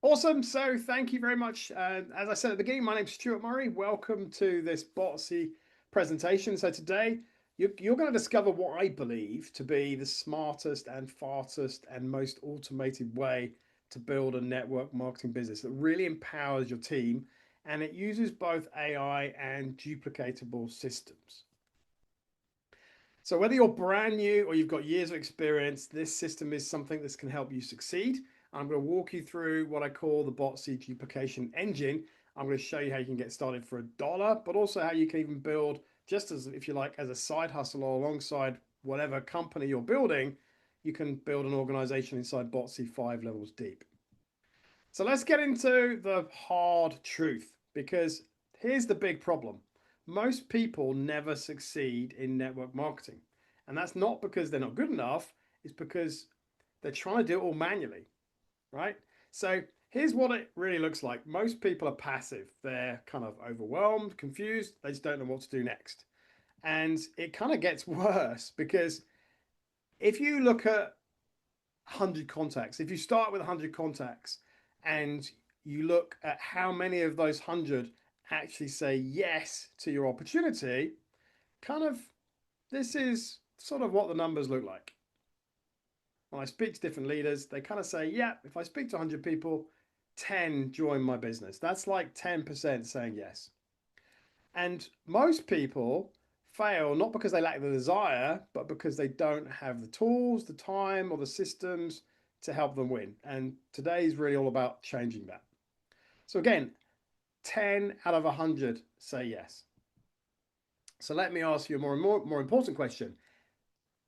Awesome. So thank you very much. As I said at the beginning, my name's Stuart Murray. Welcome to this Botsii presentation. So today you're going to discover what I believe to be the smartest and fastest and most automated way to build a network marketing business that really empowers your team, and it uses both AI and duplicatable systems. So whether you're brand new or you've got years of experience, this system is something that can help you succeed. I'm going to walk you through what I call the Botsii Duplication Engine. I'm going to show you how you can get started for $1, but also how you can even build, just as if you like, as a side hustle or alongside whatever company you're building, you can build an organization inside Botsii 5 levels deep. So let's get into the hard truth, because here's the big problem. Most people never succeed in network marketing. And that's not because they're not good enough, it's because they're trying to do it all manually, right? So here's what it really looks like. Most people are passive. They're kind of overwhelmed, confused. They just don't know what to do next. And it kind of gets worse because if you look at 100 contacts, if you start with 100 contacts and you look at how many of those 100 actually say yes to your opportunity, kind of this is sort of what the numbers look like. When I speak to different leaders, they kind of say, yeah, if I speak to 100 people, 10 join my business. That's like 10% saying yes. And most people fail not because they lack the desire, but because they don't have the tools, the time, or the systems to help them win. And today is really all about changing that. So again, 10 out of 100 say yes. So let me ask you a more important question.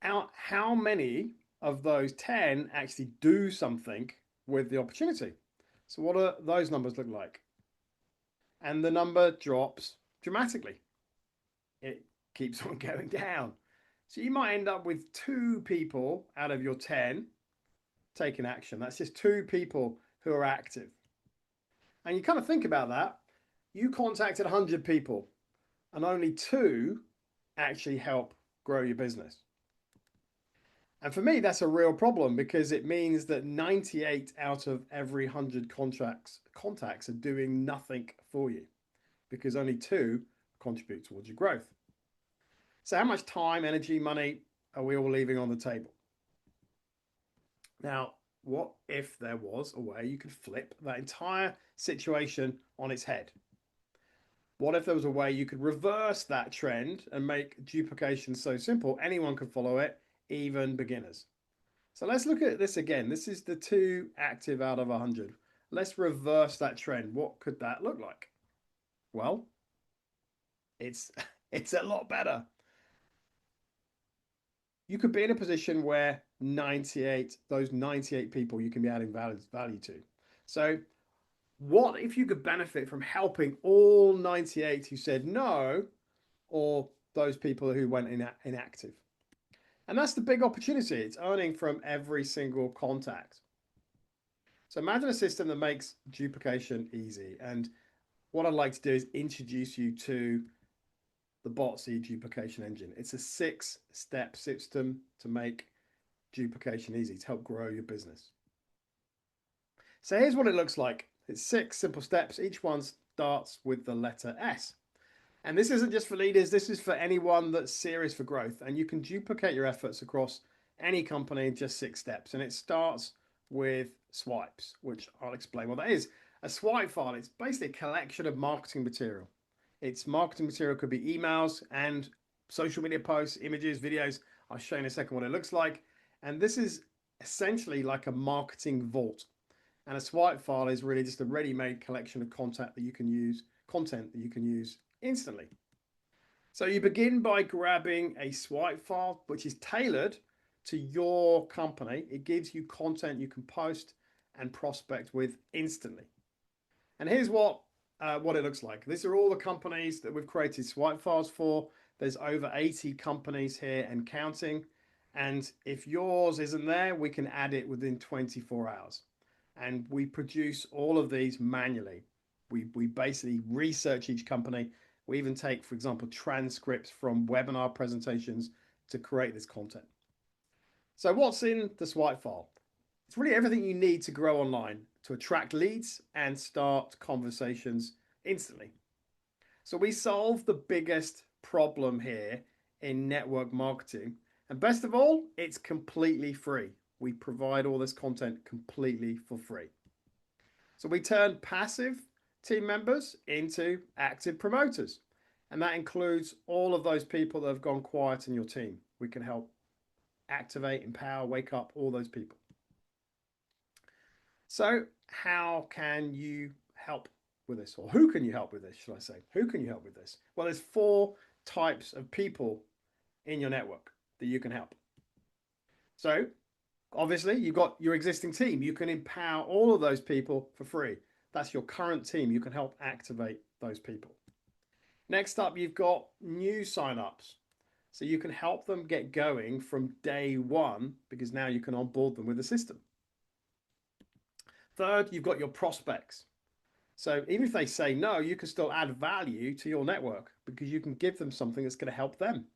How many of those 10 actually do something with the opportunity? So what do those numbers look like? And the number drops dramatically. It keeps on going down. So you might end up with 2 people out of your 10 taking action. That's just 2 people who are active. And you kind of think about that. You contacted 100 people and only 2 actually help grow your business. And for me, that's a real problem because it means that 98 out of every 100 contacts are doing nothing for you because only 2 contribute towards your growth. So how much time, energy, money are we all leaving on the table? Now, what if there was a way you could flip that entire situation on its head? What if there was a way you could reverse that trend and make duplication so simple anyone could follow it, even beginners? So let's look at this again. This is the 2 active out of 100. Let's reverse that trend. What could that look like? Well, it's it's a lot better. You could be in a position where 98 people you can be adding value to. So what if you could benefit from helping all 98 who said no, or those people who went inactive? And that's the big opportunity. It's earning from every single contact. So imagine a system that makes duplication easy. And what I'd like to do is introduce you to the Botsii Duplication Engine. It's a 6-step system to make duplication easy, to help grow your business. So here's what it looks like. It's 6 simple steps. Each one starts with the letter S. And this isn't just for leaders. This is for anyone that's serious for growth. And you can duplicate your efforts across any company in just 6 steps. And it starts with swipes, which I'll explain what that is. A swipe file, it's basically a collection of marketing material. Its marketing material could be emails and social media posts, images, videos. I'll show you in a second what it looks like. And this is essentially like a marketing vault. And a swipe file is really just a ready-made collection of content that you can use instantly. So you begin by grabbing a swipe file, which is tailored to your company. It gives you content you can post and prospect with instantly. And here's what it looks like. These are all the companies that we've created swipe files for. There's over 80 companies here and counting. And if yours isn't there, we can add it within 24 hours. And we produce all of these manually. We basically research each company. We even take, for example, transcripts from webinar presentations to create this content. So what's in the swipe file? It's really everything you need to grow online, to attract leads and start conversations instantly. So we solve the biggest problem here in network marketing. And best of all, it's completely free. We provide all this content completely for free. So we turn passive team members into active promoters. And that includes all of those people that have gone quiet in your team. We can help activate, empower, wake up all those people. So how can you help with this? Or who can you help with this, should I say? Who can you help with this? Well, there's 4 types of people in your network that you can help. So obviously, you've got your existing team. You can empower all of those people for free. That's your current team. You can help activate those people. Next up, you've got new signups. So you can help them get going from day one because now you can onboard them with the system. Third, you've got your prospects. So even if they say no, you can still add value to your network because you can give them something that's going to help them.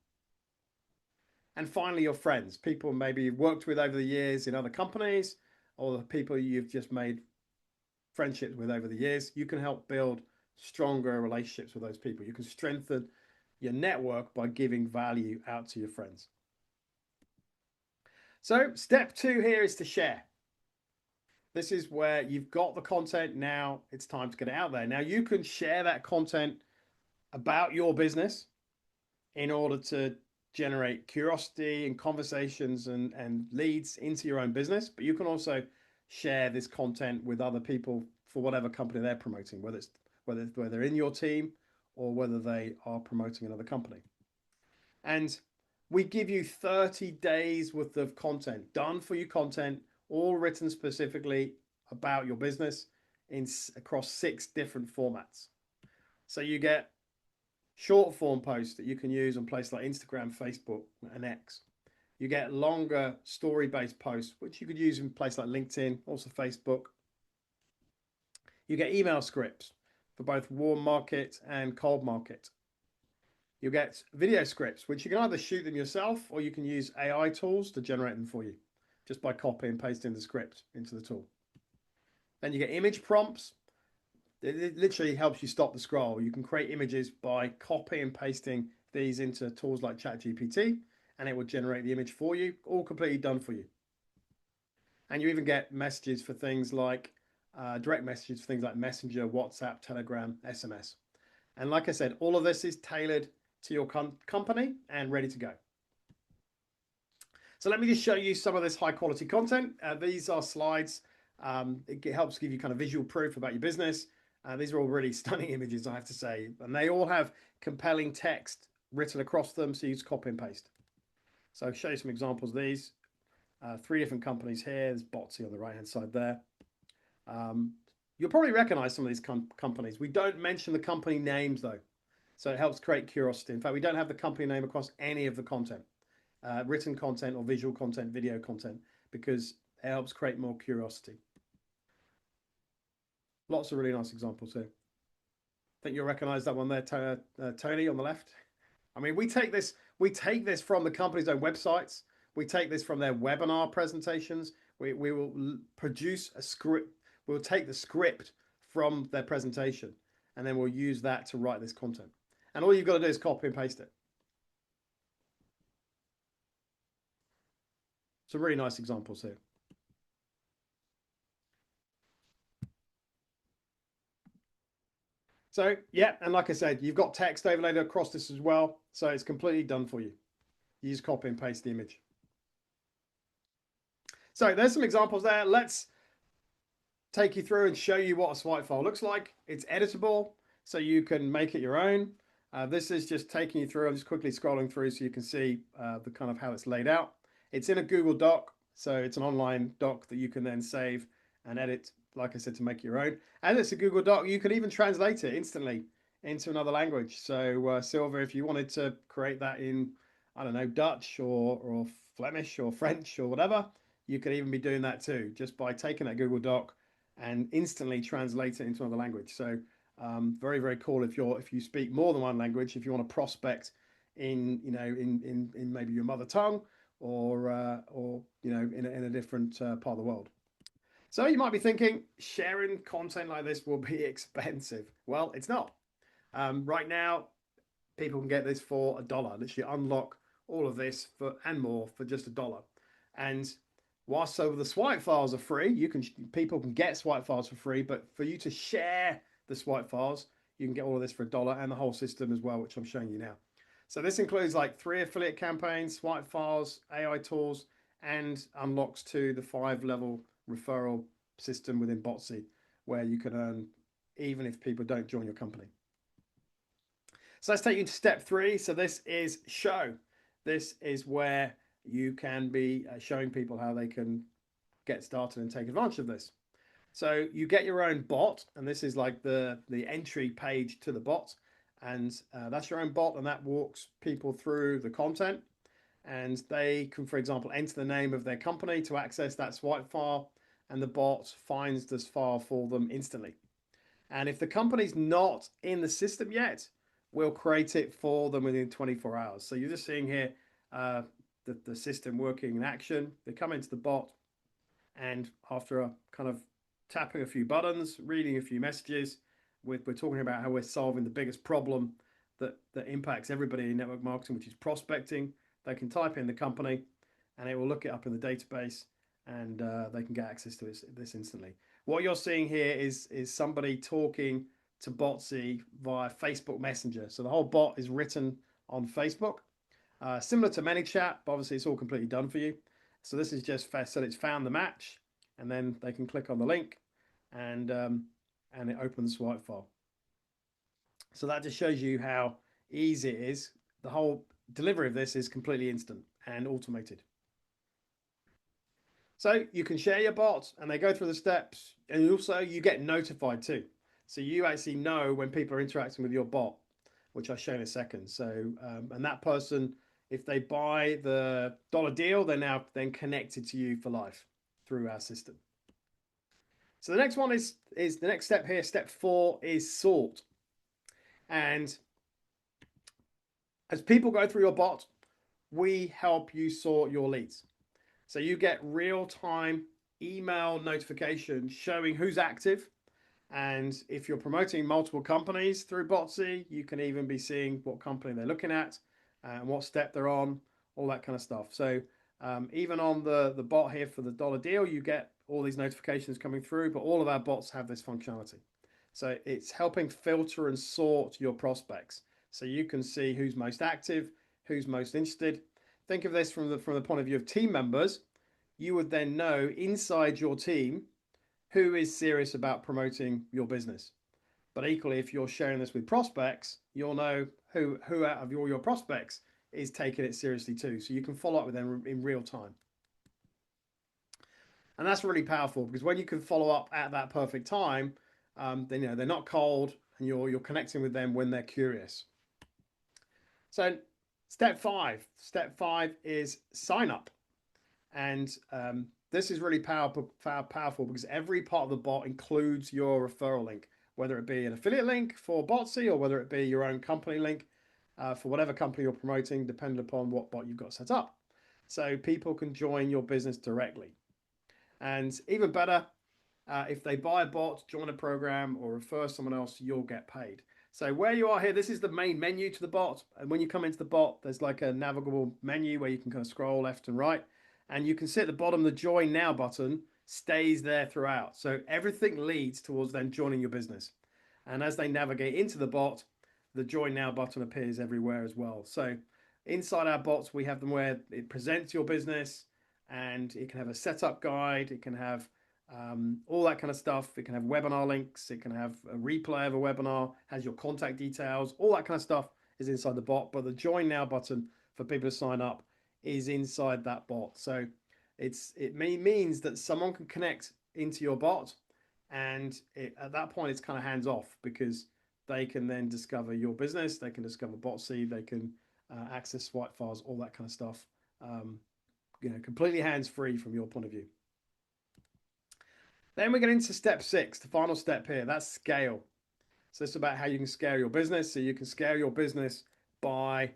And finally, your friends, people maybe you've worked with over the years in other companies, or the people you've just made friendships with over the years. You can help build stronger relationships with those people. You can strengthen your network by giving value out to your friends. So step 2 here is to share. This is where you've got the content. Now it's time to get it out there. Now you can share that content about your business in order to generate curiosity and conversations and leads into your own business, but you can also share this content with other people for whatever company they're promoting, whether they're in your team or whether they are promoting another company. And we give you 30 days worth of content, done for you content, all written specifically about your business across 6 different formats. So you get short form posts that you can use on places like Instagram, Facebook, and X. You get longer story-based posts, which you could use in places like LinkedIn, also Facebook. You get email scripts for both warm market and cold market. You get video scripts, which you can either shoot them yourself or you can use AI tools to generate them for you, just by copying and pasting the script into the tool. Then you get image prompts. It literally helps you stop the scroll. You can create images by copying and pasting these into tools like ChatGPT, and it will generate the image for you, all completely done for you. And you even get messages for things like direct messages for things like Messenger, WhatsApp, Telegram, SMS. And like I said, all of this is tailored to your company and ready to go. So let me just show you some of this high quality content. These are slides. It helps give you kind of visual proof about your business. These are all really stunning images, I have to say, and they all have compelling text written across them, so you just copy and paste. So I'll show you some examples of these. 3 different companies here. There's Botsii on the right-hand side there. You'll probably recognize some of these companies. We don't mention the company names, though, so it helps create curiosity. In fact, we don't have the company name across any of the content, written content or visual content, video content, because it helps create more curiosity. Lots of really nice examples here. I think you'll recognize that one there, Tony on the left. I mean, we take this from the company's own websites. We take this from their webinar presentations. We will produce a script. We'll take the script from their presentation, and then we'll use that to write this content. And all you've got to do is copy and paste it. Some really nice examples here. So yeah, and like I said, you've got text overlaid across this as well. So it's completely done for you. You just copy and paste the image. So there's some examples there. Let's take you through and show you what a swipe file looks like. It's editable, so you can make it your own. This is just taking you through. I'm just quickly scrolling through so you can see the kind of how it's laid out. It's in a Google Doc, so it's an online doc that you can then save and edit, like I said, to make your own. And it's a Google Doc. You can even translate it instantly into another language. So Silver, if you wanted to create that in, I don't know, Dutch or Flemish or French or whatever, you could even be doing that too, just by taking that Google Doc and instantly translate it into another language. So very, very cool if you speak more than one language, if you want to prospect in maybe your mother tongue or in a different part of the world. So you might be thinking, sharing content like this will be expensive. Well, it's not. Right now, people can get this for $1. Literally unlock all of this for and more for just $1. And whilst so the swipe files are free, people can get swipe files for free, but for you to share the swipe files, you can get all of this for $1 and the whole system as well, which I'm showing you now. So this includes like 3 affiliate campaigns, swipe files, AI tools, and unlocks to the 5-level referral system within Botsii, where you can earn even if people don't join your company. So let's take you to step 3. So this is show. This is where you can be showing people how they can get started and take advantage of this. So you get your own bot, and this is like the entry page to the bot, and that's your own bot, and that walks people through the content, and they can, for example, enter the name of their company to access that swipe file, and the bot finds this file for them instantly. And if the company's not in the system yet, we'll create it for them within 24 hours. So you're just seeing here the system working in action. They come into the bot, and after a kind of tapping a few buttons, reading a few messages, we're talking about how we're solving the biggest problem that impacts everybody in network marketing, which is prospecting. They can type in the company, and it will look it up in the database, and they can get access to this instantly. What you're seeing here is somebody talking to Botsii via Facebook Messenger. So the whole bot is written on Facebook, similar to ManyChat, but obviously it's all completely done for you. So this is just so it's found the match, and then they can click on the link, and it opens the swipe file. So that just shows you how easy it is. The whole delivery of this is completely instant and automated. So you can share your bot, and they go through the steps, and also you get notified too. So you actually know when people are interacting with your bot, which I'll show in a second. So and that person, if they buy the dollar deal, they're now then connected to you for life through our system. So the next one is the next step here. Step 4 is sort. And as people go through your bot, we help you sort your leads. So you get real-time email notifications showing who's active. And if you're promoting multiple companies through Botsii, you can even be seeing what company they're looking at and what step they're on, all that kind of stuff. So even on the bot here for the dollar deal, you get all these notifications coming through, but all of our bots have this functionality. So it's helping filter and sort your prospects. So you can see who's most active, who's most interested. Think of this from the point of view of team members. You would then know inside your team who is serious about promoting your business. But equally, if you're sharing this with prospects, you'll know who out of your prospects is taking it seriously too. So you can follow up with them in real time. And that's really powerful, because when you can follow up at that perfect time, then they're not cold, and you're connecting with them when they're curious. So step 5 is sign up. And this is really powerful because every part of the bot includes your referral link, whether it be an affiliate link for Botsii or whether it be your own company link for whatever company you're promoting, depending upon what bot you've got set up. So people can join your business directly. And even better, if they buy a bot, join a program, or refer someone else, you'll get paid. So where you are here, this is the main menu to the bot. And when you come into the bot, there's like a navigable menu where you can kind of scroll left and right. And you can see at the bottom, the Join Now button stays there throughout. So everything leads towards them joining your business. And as they navigate into the bot, the Join Now button appears everywhere as well. So inside our bots, we have them where it presents your business, and it can have a setup guide. It can have all that kind of stuff. It can have webinar links. It can have a replay of a webinar, has your contact details. All that kind of stuff is inside the bot. But the Join Now button for people to sign up is inside that bot. So it means that someone can connect into your bot, and at that point it's kind of hands off, because they can then discover your business. They can discover Botsii. They can access swipe files, all that kind of stuff. Completely hands-free from your point of view. Then we get into step 6, the final step here. That's scale. So it's about how you can scale your business. So you can scale your business by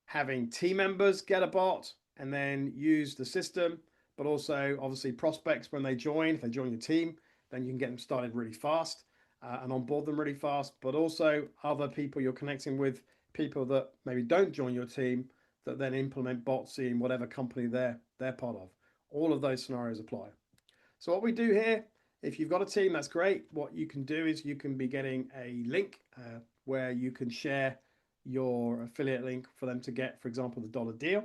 having team members get a bot and then use the system, but also obviously prospects when they join. If they join your team, then you can get them started really fast and onboard them really fast, but also other people you're connecting with, people that maybe don't join your team that then implement Botsii in whatever company they're part of. All of those scenarios apply. So what we do here, if you've got a team, that's great. What you can do is you can be getting a link where you can share your affiliate link for them to get, for example, the dollar deal.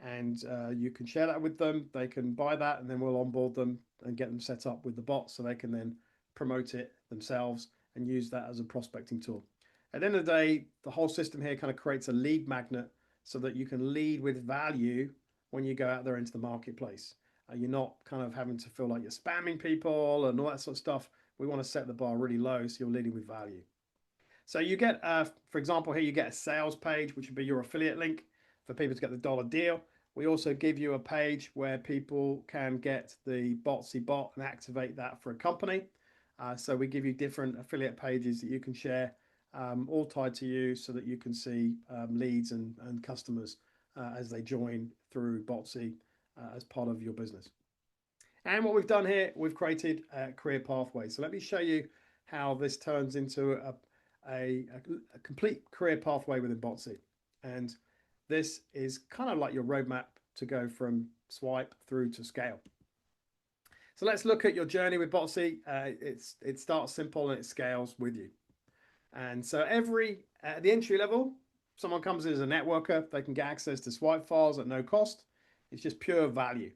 And you can share that with them. They can buy that, and then we'll onboard them and get them set up with the bot so they can then promote it themselves and use that as a prospecting tool. At the end of the day, the whole system here kind of creates a lead magnet so that you can lead with value when you go out there into the marketplace. You're not kind of having to feel like you're spamming people and all that sort of stuff. We want to set the bar really low so you're leading with value. So you get, for example, here you get a sales page, which would be your affiliate link for people to get the dollar deal. We also give you a page where people can get the Botsii bot and activate that for a company. So we give you different affiliate pages that you can share, all tied to you so that you can see leads and customers as they join through Botsii as part of your business. And what we've done here, we've created a career pathway. So let me show you how this turns into a complete career pathway within Botsii. And this is kind of like your roadmap to go from swipe through to scale. So let's look at your journey with Botsii. It starts simple and it scales with you. And so at the entry level, someone comes in as a networker, they can get access to swipe files at no cost. It's just pure value.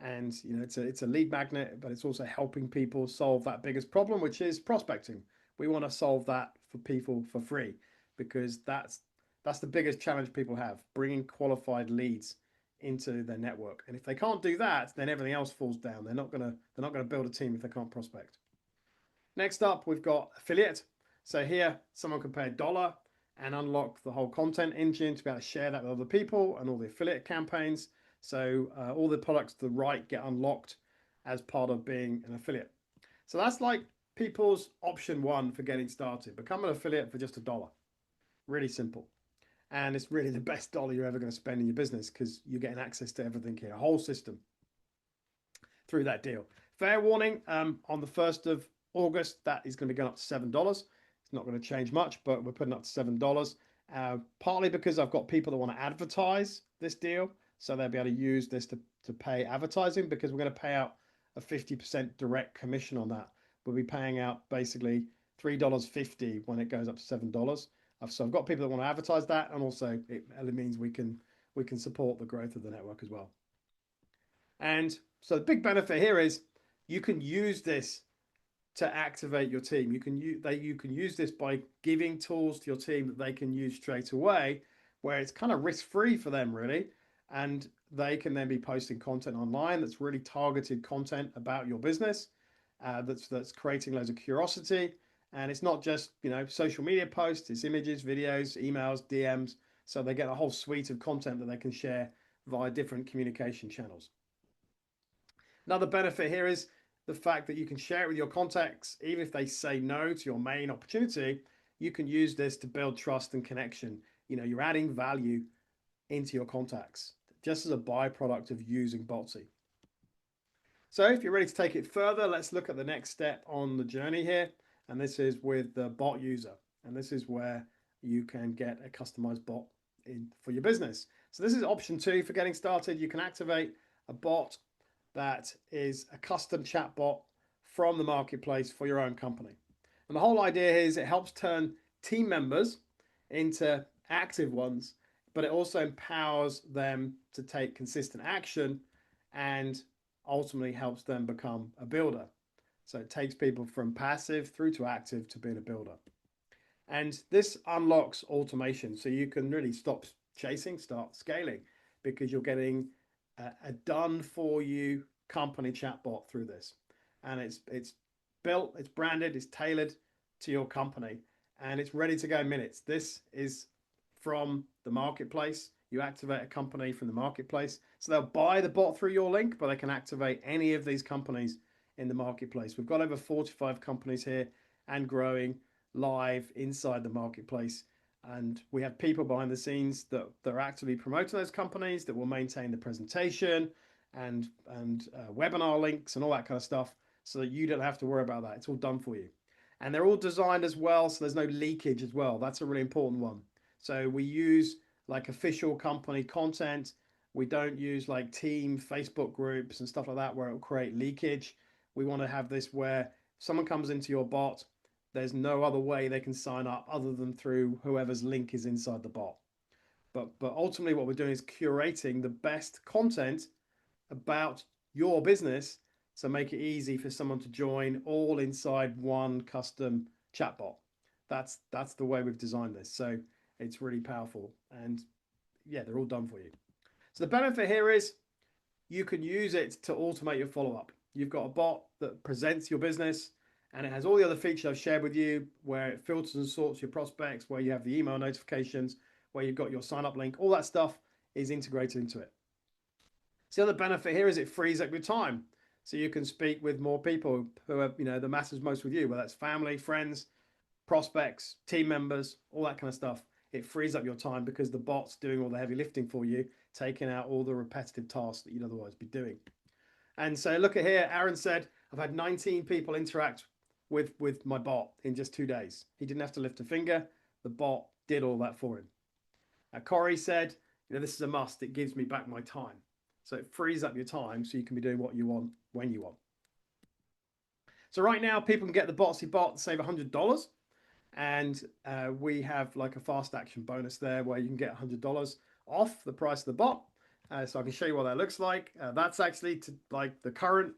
And you know, it's a lead magnet, but it's also helping people solve that biggest problem, which is prospecting. We want to solve that for people for free because that's the biggest challenge people have, bringing qualified leads into their network. And if they can't do that, then everything else falls down. They're not gonna build a team if they can't prospect. Next up, we've got affiliate. So here, someone can pay $1 and unlock the whole content engine to be able to share that with other people and all the affiliate campaigns. So all the products to the right get unlocked as part of being an affiliate. So that's like people's option one for getting started. Become an affiliate for just $1. Really simple. And it's really the best dollar you're ever going to spend in your business because you're getting access to everything here, a whole system through that deal. Fair warning, on the 1st of August, that is going to be going up to $7. It's not going to change much, but we're putting up to $7. Partly because I've got people that want to advertise this deal. So they'll be able to use this to pay advertising because we're going to pay out a 50% direct commission on that. We'll be paying out basically $3.50 when it goes up to $7. So I've got people that want to advertise that, and also it means we can support the growth of the network as well. And so the big benefit here is you can use this to activate your team. You can use this by giving tools to your team that they can use straight away, where it's kind of risk-free for them really. And they can then be posting content online that's really targeted content about your business, that's creating loads of curiosity. And it's not just, you know, social media posts, it's images, videos, emails, DMs. So they get a whole suite of content that they can share via different communication channels. Another benefit here is the fact that you can share it with your contacts. Even if they say no to your main opportunity, you can use this to build trust and connection. You know, you're adding value into your contacts just as a byproduct of using Botsii. So if you're ready to take it further, let's look at the next step on the journey here. And this is with the bot user. And this is where you can get a customized bot for your business. So this is option 2 for getting started. You can activate a bot that is a custom chat bot from the marketplace for your own company. And the whole idea is it helps turn team members into active ones, but it also empowers them to take consistent action and ultimately helps them become a builder. So it takes people from passive through to active to being a builder. And this unlocks automation. So you can really stop chasing, start scaling, because you're getting a done for you company chatbot through this. And it's built, it's branded, it's tailored to your company, and it's ready to go in minutes. This is from the marketplace. You activate a company from the marketplace. So they'll buy the bot through your link, but they can activate any of these companies in the marketplace. We've got over 45 companies here and growing live inside the marketplace. And we have people behind the scenes that are actively promoting those companies, that will maintain the presentation and webinar links and all that kind of stuff, so that you don't have to worry about that. It's all done for you. And they're all designed as well, so there's no leakage as well. That's a really important one. So we use like official company content. We don't use like team Facebook groups and stuff like that where it will create leakage. We want to have this where someone comes into your bot, there's no other way they can sign up other than through whoever's link is inside the bot. But ultimately what we're doing is curating the best content about your business to make it easy for someone to join all inside one custom chatbot. That's the way we've designed this. So it's really powerful, and yeah, they're all done for you. So the benefit here is you can use it to automate your follow-up. You've got a bot that presents your business, and it has all the other features I've shared with you, where it filters and sorts your prospects, where you have the email notifications, where you've got your sign-up link. All that stuff is integrated into it. So the other benefit here is it frees up your time, so you can speak with more people who are, that matters most with you, whether that's family, friends, prospects, team members, all that kind of stuff. It frees up your time because the bot's doing all the heavy lifting for you, taking out all the repetitive tasks that you'd otherwise be doing. And so look at here, Aaron said, I've had 19 people interact with my bot in just 2 days. He didn't have to lift a finger. The bot did all that for him. Corey said, this is a must. It gives me back my time. So it frees up your time so you can be doing what you want when you want. So right now, people can get the Botsii Bot, save $100. And we have like a fast action bonus there where you can get $100 off the price of the bot. So I can show you what that looks like. That's actually to like the current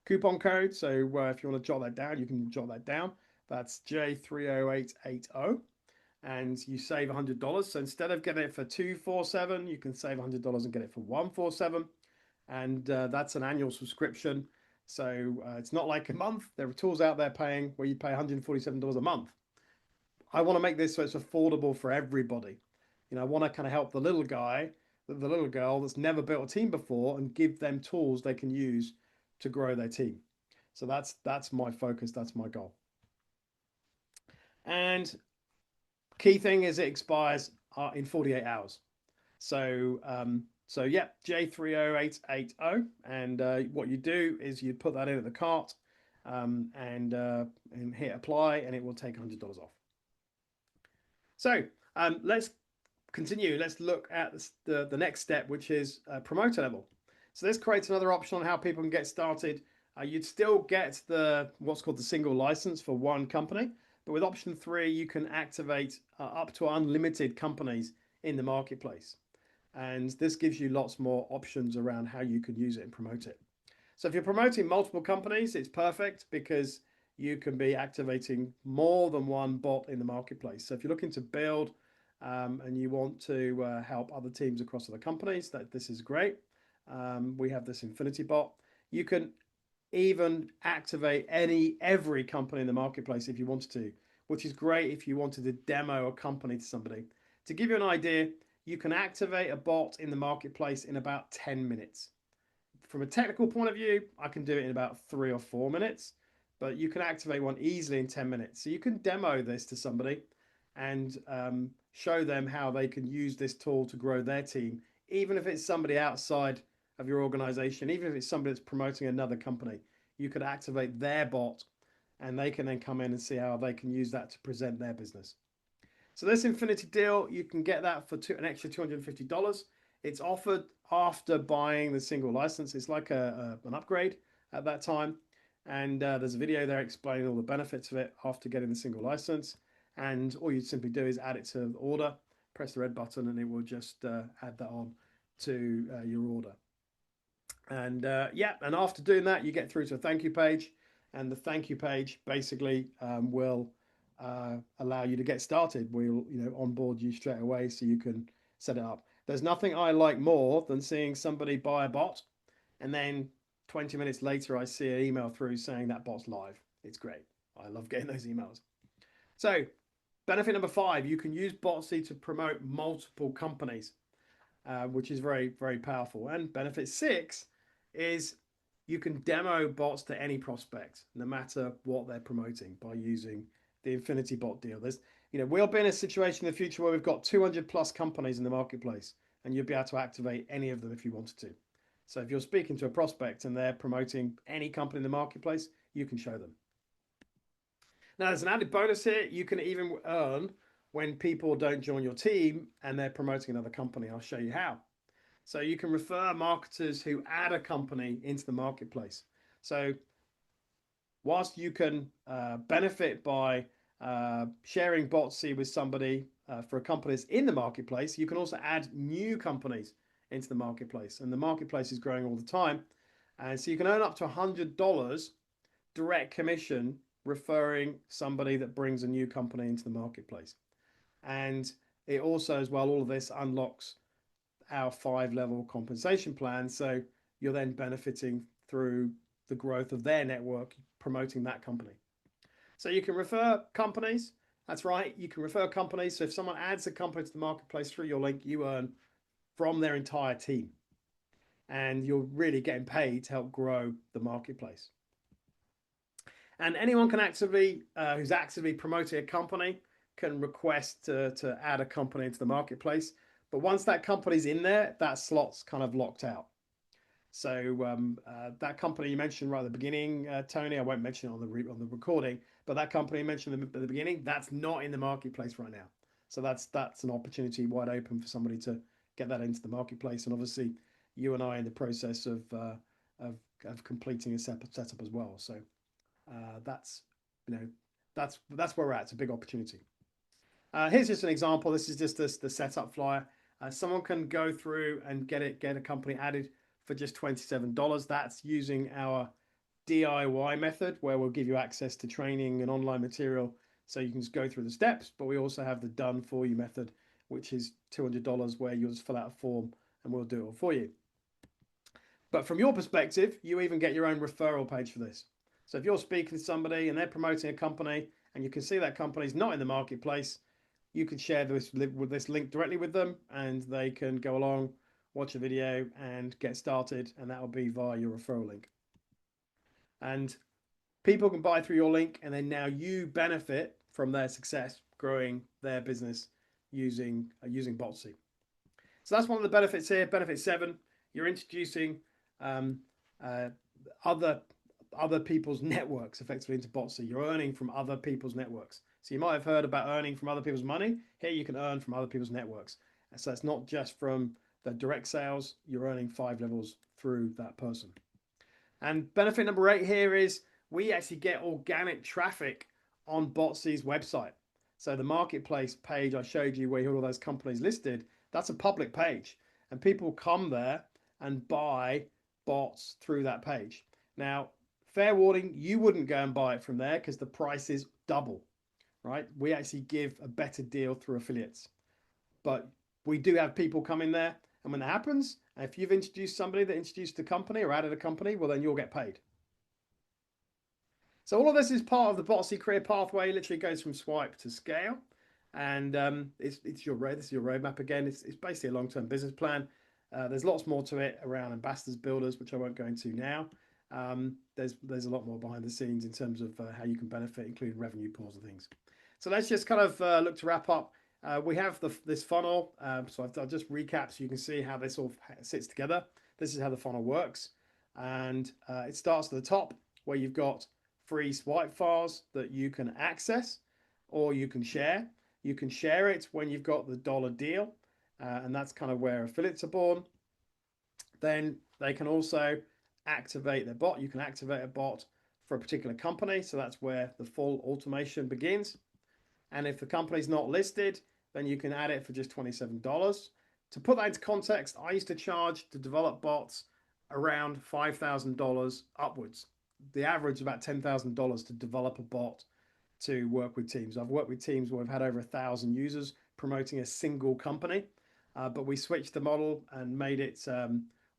coupon code. So if you want to jot that down, you can jot that down. That's J30880. And you save $100. So instead of getting it for $247, you can save $100 and get it for $147. And that's an annual subscription. So it's not like a month. There are tools out there paying where you pay $147 a month. I want to make this so it's affordable for everybody. I want to kind of help the little guy, the little girl that's never built a team before, and give them tools they can use to grow their team. So that's my focus. That's my goal. And key thing is it expires in 48 hours. So yeah, J30880. And what you do is you put that in at the cart and hit apply, and it will take $100 off. So let's continue. Let's look at the next step, which is promoter level. So this creates another option on how people can get started. You'd still get what's called the single license for one company, but with option 3, you can activate up to unlimited companies in the marketplace. And this gives you lots more options around how you can use it and promote it. So if you're promoting multiple companies, it's perfect because you can be activating more than one bot in the marketplace. So if you're looking to build and you want to help other teams across other companies, this is great. We have this Infinity bot. You can even activate every company in the marketplace if you wanted to, which is great if you wanted to demo a company to somebody. To give you an idea, you can activate a bot in the marketplace in about 10 minutes. From a technical point of view, I can do it in about 3 or 4 minutes, but you can activate one easily in 10 minutes. So you can demo this to somebody and show them how they can use this tool to grow their team, even if it's somebody outside of your organization, even if it's somebody that's promoting another company. You could activate their bot and they can then come in and see how they can use that to present their business. So this Infinity deal, you can get that for an extra $250. It's offered after buying the single license. It's like an upgrade at that time. And there's a video there explaining all the benefits of it after getting the single license. And all you simply do is add it to the order, press the red button, and it will just add that on to your order. And yeah, and after doing that, you get through to a thank you page. And the thank you page basically will allow you to get started. We'll onboard you straight away so you can set it up. There's nothing I like more than seeing somebody buy a bot and then 20 minutes later I see an email through saying that bot's live. It's great. I love getting those emails. So benefit number 5, you can use Botsii to promote multiple companies, which is very, very powerful. And benefit 6 is you can demo bots to any prospect, no matter what they're promoting, by using the Infinity Bot deal. We'll be in a situation in the future where we've got 200 plus companies in the marketplace, and you'll be able to activate any of them if you wanted to. So if you're speaking to a prospect and they're promoting any company in the marketplace, you can show them. Now, there's an added bonus here. You can even earn when people don't join your team and they're promoting another company. I'll show you how. So you can refer marketers who add a company into the marketplace. So whilst you can benefit by sharing Botsii with somebody for a company that's in the marketplace, you can also add new companies into the marketplace. And the marketplace is growing all the time. And so you can earn up to $100 direct commission referring somebody that brings a new company into the marketplace. And it also, as well, all of this unlocks our 5-level compensation plan. So you're then benefiting through the growth of their network, promoting that company. So you can refer companies. That's right. You can refer companies. So if someone adds a company to the marketplace through your link, you earn from their entire team. And you're really getting paid to help grow the marketplace. And anyone can who's actively promoting a company can request to add a company into the marketplace. But once that company's in there, that slot's kind of locked out. So that company you mentioned right at the beginning, Tony, I won't mention it on the recording, but that company you mentioned at the beginning, that's not in the marketplace right now. So that's an opportunity wide open for somebody to get that into the marketplace. And obviously, you and I are in the process of completing a setup as well. So that's where we're at. It's a big opportunity. Here's just an example. This is just the setup flyer. Someone can go through and get a company added for just $27. That's using our DIY method, where we'll give you access to training and online material so you can just go through the steps. But we also have the done for you method, which is $200, where you'll just fill out a form and we'll do it all for you. But from your perspective, you even get your own referral page for this. So if you're speaking to somebody and they're promoting a company and you can see that company's not in the marketplace, you can share this link directly with them and they can go along, watch a video and get started, and that will be via your referral link. And people can buy through your link, and then now you benefit from their success growing their business using Botsii. So that's one of the benefits here. Benefit 7, you're introducing other people's networks effectively into Botsii. You're earning from other people's networks. So you might have heard about earning from other people's money. Here you can earn from other people's networks. And so it's not just from the direct sales, you're earning 5 levels through that person. And benefit number 8 here is we actually get organic traffic on Botsii's website. So the marketplace page I showed you where you have all those companies listed, that's a public page. And people come there and buy bots through that page. Now, fair warning, you wouldn't go and buy it from there because the price is double, right? We actually give a better deal through affiliates. But we do have people come in there, and when that happens, if you've introduced somebody that introduced a company or added a company, well, then you'll get paid. So all of this is part of the Botsii career pathway. It literally goes from swipe to scale. And this is your roadmap again. It's basically a long-term business plan. There's lots more to it around ambassadors, builders, which I won't go into now. There's a lot more behind the scenes in terms of how you can benefit, including revenue pools and things. So let's just kind of look to wrap up. We have this funnel. So I'll just recap so you can see how this all sits together. This is how the funnel works. And it starts at the top where you've got free swipe files that you can access or you can share. You can share it when you've got the dollar deal. And that's kind of where affiliates are born. Then they can also activate their bot. You can activate a bot for a particular company. So that's where the full automation begins. And if the company's not listed, then you can add it for just $27. To put that into context, I used to charge to develop bots around $5,000 upwards. The average is about $10,000 to develop a bot to work with teams. I've worked with teams where we've had over 1,000 users promoting a single company, but we switched the model and made it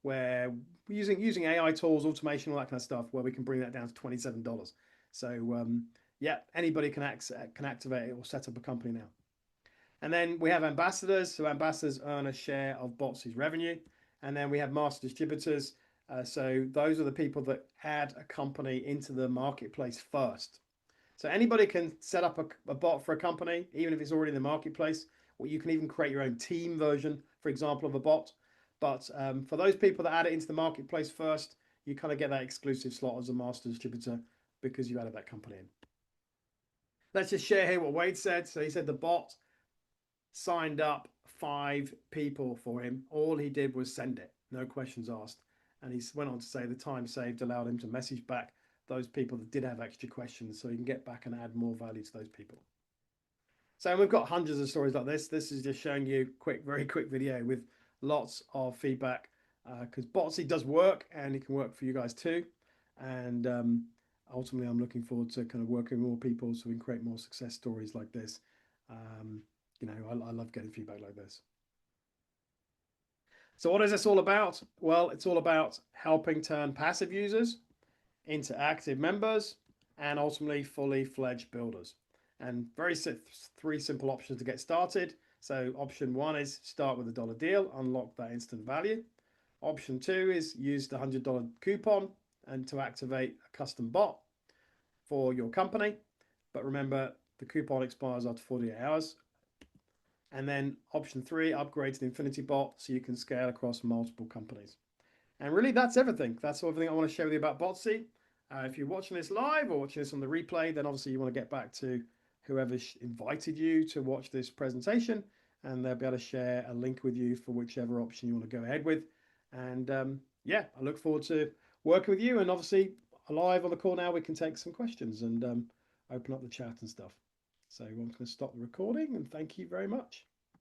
where we're using AI tools, automation, all that kind of stuff, where we can bring that down to $27. So yeah, anybody can activate it or set up a company now. And then we have ambassadors. So ambassadors earn a share of Botsii's revenue. And then we have master distributors. So those are the people that add a company into the marketplace first. So anybody can set up a bot for a company, even if it's already in the marketplace. Or you can even create your own team version, for example, of a bot. But for those people that add it into the marketplace first, you kind of get that exclusive slot as a master distributor because you added that company in. Let's just share here what Wade said. So he said the bot signed up 5 people for him. All he did was send it, no questions asked. And he went on to say the time saved allowed him to message back those people that did have extra questions so he can get back and add more value to those people. So we've got hundreds of stories like this. This is just showing you very quick video with lots of feedback because Botsii does work and it can work for you guys too. And ultimately, I'm looking forward to kind of working with more people so we can create more success stories like this. You know, I love getting feedback like this. So what is this all about? Well, it's all about helping turn passive users into active members and ultimately fully fledged builders. And 3 simple options to get started. So option 1 is start with a $1 deal, unlock that instant value. Option 2 is use the $100 coupon and to activate a custom bot for your company. But remember, the coupon expires after 48 hours. And then option 3, upgrade to the Infinity bot so you can scale across multiple companies. And really, that's everything. That's everything I want to share with you about Botsii. If you're watching this live or watching this on the replay, then obviously you want to get back to whoever invited you to watch this presentation, and they'll be able to share a link with you for whichever option you want to go ahead with. And yeah, I look forward to working with you. And obviously, live on the call now, we can take some questions and open up the chat and stuff. So I'm going to stop the recording and thank you very much.